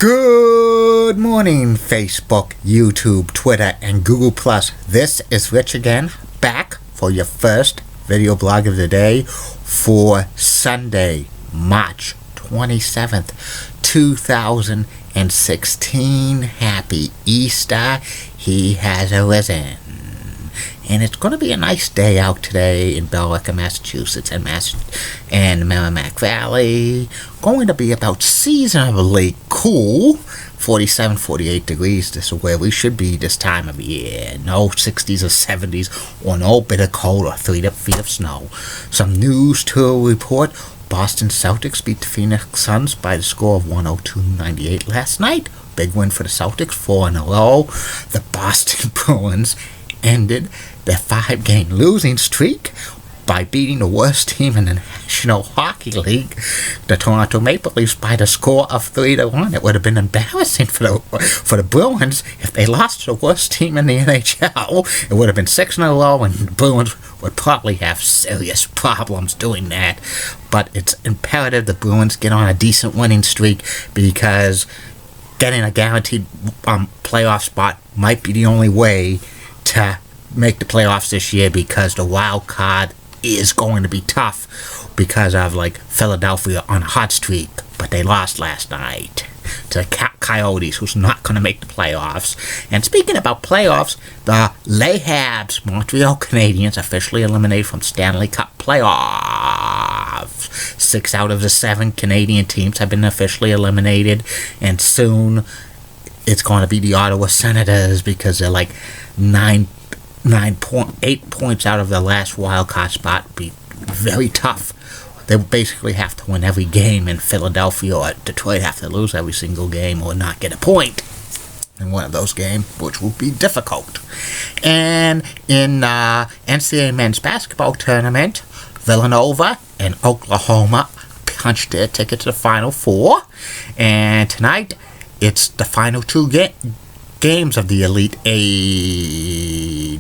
Good morning, Facebook, YouTube, Twitter, and Google+. This is Rich again, back for your first video blog of the day for Sunday, March 27th, 2016. Happy Easter. He has arisen. And it's going to be a nice day out today in Billerica, Massachusetts and Merrimack Valley. Going to be about seasonably cool. 47, 48 degrees. This is where we should be this time of year. No 60s or 70s or no bit of cold or 3 feet of snow. Some news to report. Boston Celtics beat the Phoenix Suns by the score of 102-98 last night. Big win for the Celtics, 4 in a row. The Boston Bruins ended their 5-game losing streak by beating the worst team in the National Hockey League, the Toronto Maple Leafs, by the score of 3-1. It would have been embarrassing for the Bruins if they lost to the worst team in the NHL. It would have been 6 in a row, and the Bruins would probably have serious problems doing that. But it's imperative the Bruins get on a decent winning streak, because getting a guaranteed playoff spot might be the only way to make the playoffs this year, because the wild card is going to be tough because of Philadelphia on a hot streak, but they lost last night to the Coyotes, who's not going to make the playoffs. And speaking about playoffs, the Les Habs Montreal Canadiens officially eliminated from Stanley Cup playoffs. 6 out of the 7 Canadian teams have been officially eliminated, and soon it's going to be the Ottawa Senators, because they're 8 points out of the last wild card spot. Be very tough. They basically have to win every game, and Philadelphia or Detroit have to lose every single game or not get a point in one of those games, which will be difficult. And in NCAA men's basketball tournament, Villanova and Oklahoma punched their ticket to the Final Four, and tonight it's the final 2 games of the Elite 8.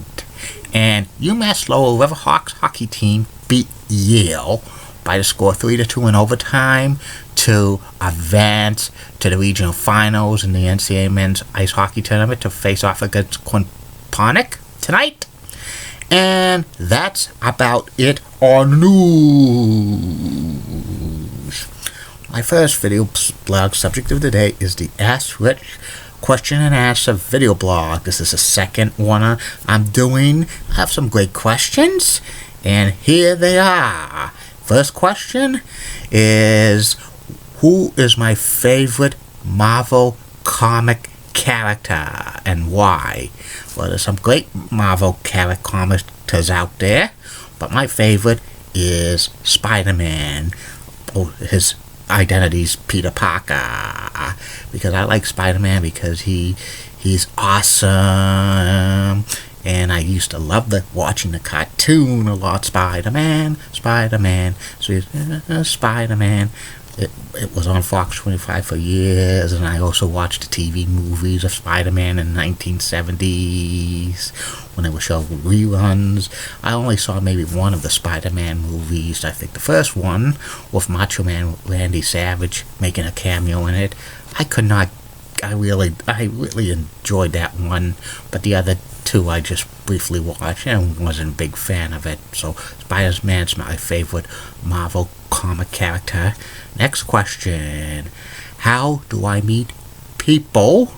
And UMass Lowell Riverhawks hockey team beat Yale by the score 3-2 in overtime to advance to the regional finals in the NCAA men's ice hockey tournament to face off against Quinnipiac tonight. And that's about it on news. My first video blog subject of the day is the Ask Rich question and answer video blog. This is the second one I'm doing. I have some great questions, and here they are. First question is, who is my favorite Marvel comic character and why? Well, there's some great Marvel characters out there, but my favorite is Spider-Man. His identity's Peter Parker, because I like Spider-Man because he's awesome, and I used to love watching the cartoon a lot. Spider-Man, Spider-Man. It was on Fox 25 for years, and I also watched the TV movies of Spider-Man in the 1970s when they were showing reruns. I only saw maybe one of the Spider-Man movies. I think the first one with Macho Man Randy Savage making a cameo in it. I really enjoyed that one, but the other 2 I just briefly watched and wasn't a big fan of it. So Spider-Man's my favorite Marvel comic character. Next question. How do I meet people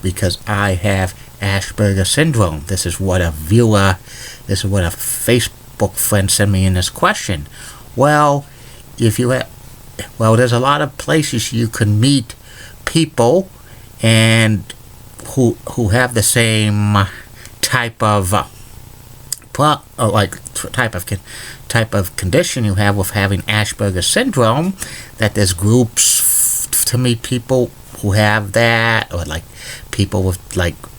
because I have Asperger's syndrome? This is what a Facebook friend sent me in this question. Well, there's a lot of places you can meet people and who have the same type of type of condition you have with having Asperger's syndrome, that there's groups to meet people who have that, or people with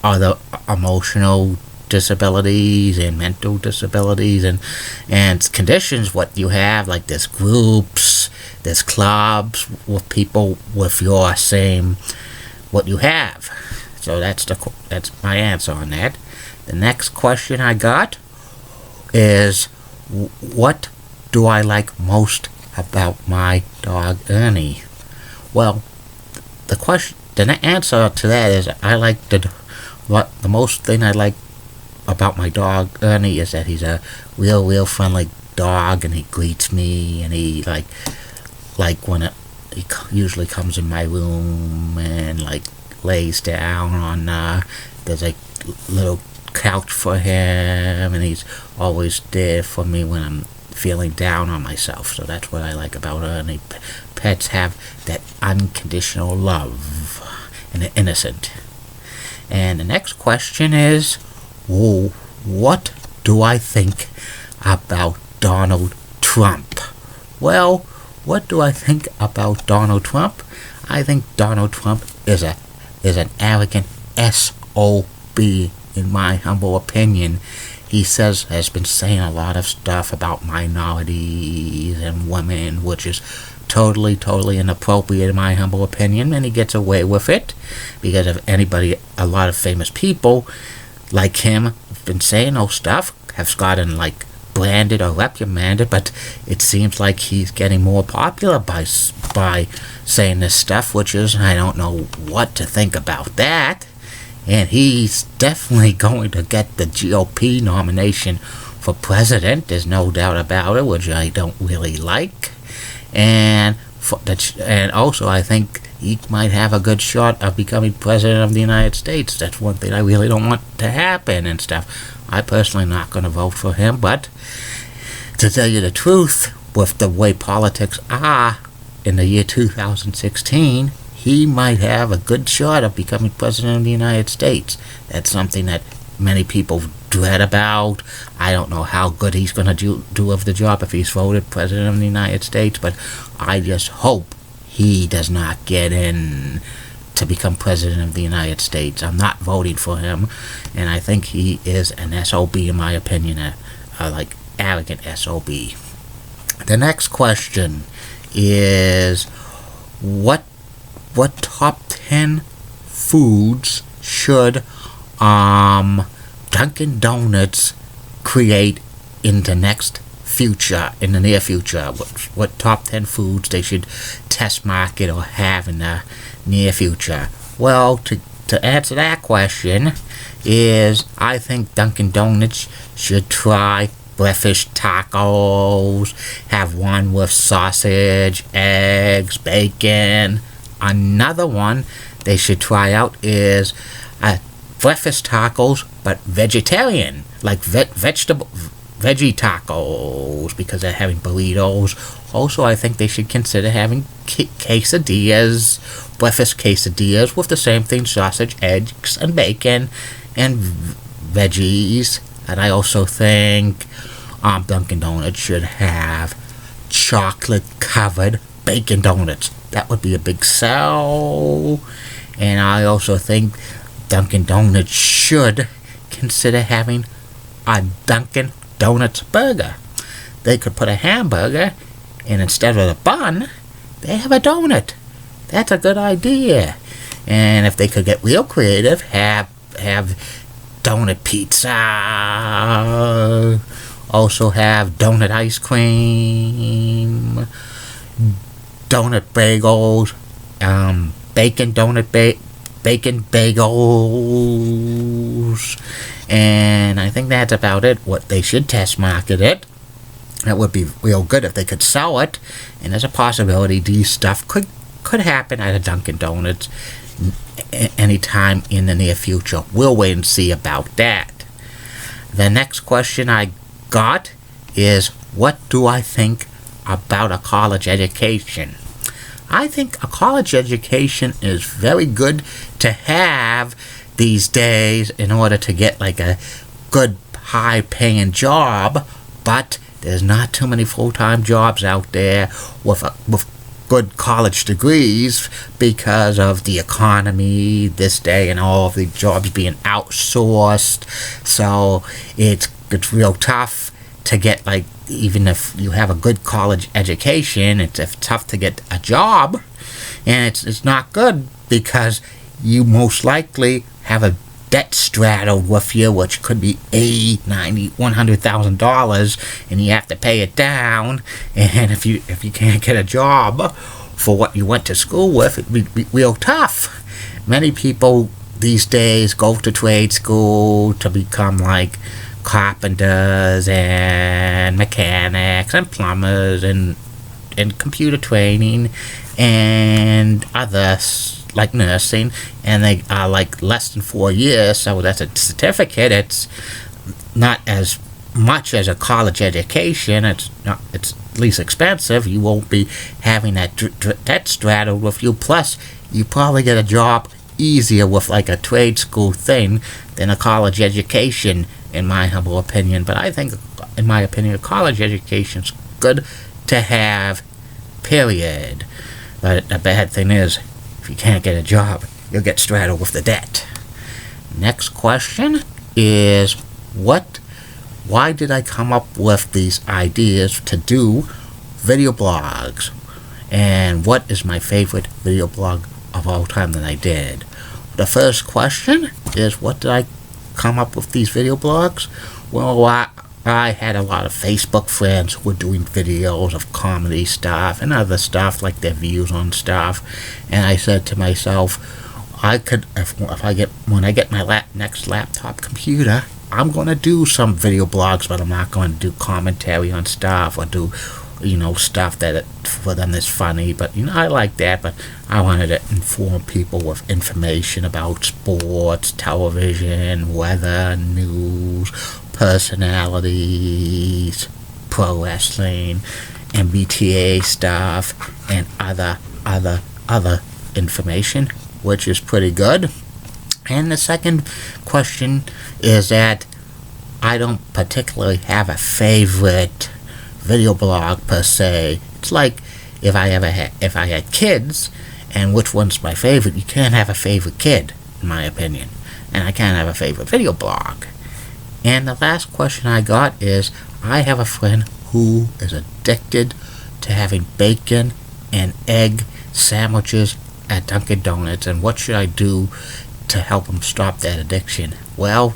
other emotional disabilities and mental disabilities and conditions. What you have, there's groups, there's clubs with people with your same what you have. So that's my answer on that. The next question I got is, what do I like most about my dog Ernie? Well, the answer to that is the most thing I like about my dog Ernie is that he's a real friendly dog, and he greets me, and he when he usually comes in my room and lays down on there's a little couch for him, and he's always there for me when I'm feeling down on myself. So that's what I like about Ernie. Pets have that unconditional love and they're innocent. And the next question is, what do I think about Donald Trump? Well, what do I think about Donald Trump? I think Donald Trump is an arrogant SOB, in my humble opinion. He has been saying a lot of stuff about minorities and women, which is totally inappropriate in my humble opinion, and he gets away with it because a lot of famous people like him have been saying those stuff, have gotten branded or reprimanded, but it seems like he's getting more popular by saying this stuff, which is, I don't know what to think about that. And he's definitely going to get the GOP nomination for president, there's no doubt about it, which I don't really like. And also I think he might have a good shot of becoming president of the United States. That's one thing I really don't want to happen and stuff. I personally am not going to vote for him, but to tell you the truth, with the way politics are in the year 2016, he might have a good shot of becoming president of the United States. That's something that many people dread about. I don't know how good he's going to do of the job if he's voted president of the United States, but I just hope he does not get in to become president of the United States. I'm not voting for him, and I think he is an SOB, in my opinion, a arrogant SOB. The next question is, what top 10 foods should Dunkin' Donuts create in the near future? What top 10 foods they should test market or have in the near future? Well, to answer that question is, I think Dunkin' Donuts should try breakfast tacos, have one with sausage, eggs, bacon. Another one they should try out is breakfast tacos, but vegetarian, veggie tacos, because they're having burritos. Also, I think they should consider having quesadillas, breakfast quesadillas with the same thing: sausage, eggs, and bacon, and veggies. And I also think Dunkin' Donuts should have chocolate-covered bacon donuts. That would be a big sell. And I also think Dunkin' Donuts should consider having a Dunkin' Donuts burger. They could put a hamburger, and instead of a bun, they have a donut. That's a good idea. And if they could get real creative, have donut pizza. Also have donut ice cream, donut bagels, bacon bagels, and I think that's about it. What they should test market it. That would be real good if they could sell it, and there's a possibility these stuff could happen at a Dunkin' Donuts anytime in the near future. We'll wait and see about that. The next question I got is, what do I think about a college education? I think a college education is very good to have these days in order to get a good high-paying job, but there's not too many full-time jobs out there with good college degrees because of the economy this day and all of the jobs being outsourced. So it's real tough to get, even if you have a good college education, it's tough to get a job, and it's not good because you most likely have a debt straddled with you, which could be $80, $90, $100,000, and you have to pay it down. And if you can't get a job for what you went to school with, it'd be real tough. Many people these days go to trade school to become like carpenters and mechanics and plumbers and computer training and others like nursing, and they are like less than 4 years, so that's a certificate. It's not as much as a college education. It's least expensive. You won't be having that debt straddled with you. Plus, you probably get a job easier with like a trade school thing than a college education, in my humble opinion. But I think, in my opinion, a college education's good to have, period. But the bad thing is, if you can't get a job, you'll get straddled with the debt. Next question is, why did I come up with these ideas to do video blogs? And what is my favorite video blog of all time that I did? The first question is, what did I come up with these video blogs? Well, I had a lot of Facebook friends who were doing videos of comedy stuff and other stuff, like their views on stuff, and I said to myself, when I get my next laptop computer, I'm gonna do some video blogs, but I'm not going to do commentary on stuff or do, stuff that for them is funny. But I like that, but I wanted to inform people with information about sports, television, weather, news, personalities, pro wrestling, MBTA stuff, and other information, which is pretty good. And the second question is that I don't particularly have a favorite video blog per se. It's like if I had kids, and which one's my favorite? You can't have a favorite kid, in my opinion, and I can't have a favorite video blog. And the last question I got is, I have a friend who is addicted to having bacon and egg sandwiches at Dunkin' Donuts, and what should I do to help him stop that addiction? Well,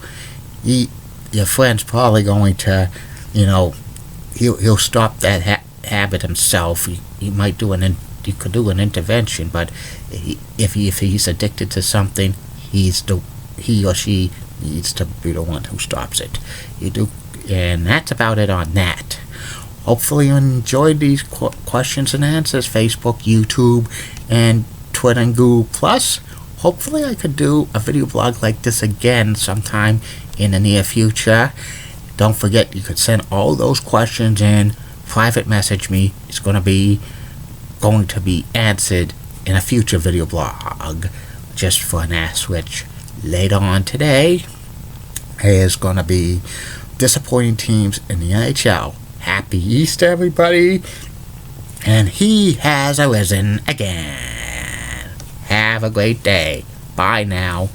your friend's probably going to, he'll stop that habit himself. He might do you could do an intervention, but if he's addicted to something, he or she needs to be the one who stops it. And that's about it on that. Hopefully you enjoyed these questions and answers. Facebook, YouTube, and Twitter and Google+. Hopefully I could do a video blog like this again sometime in the near future. Don't forget, you could send all those questions in, private message me. It's going to be answered in a future video blog. Just for an ask switch. Later on today is going to be disappointing teams in the NHL. Happy Easter, everybody. And he has arisen again. Have a great day. Bye now.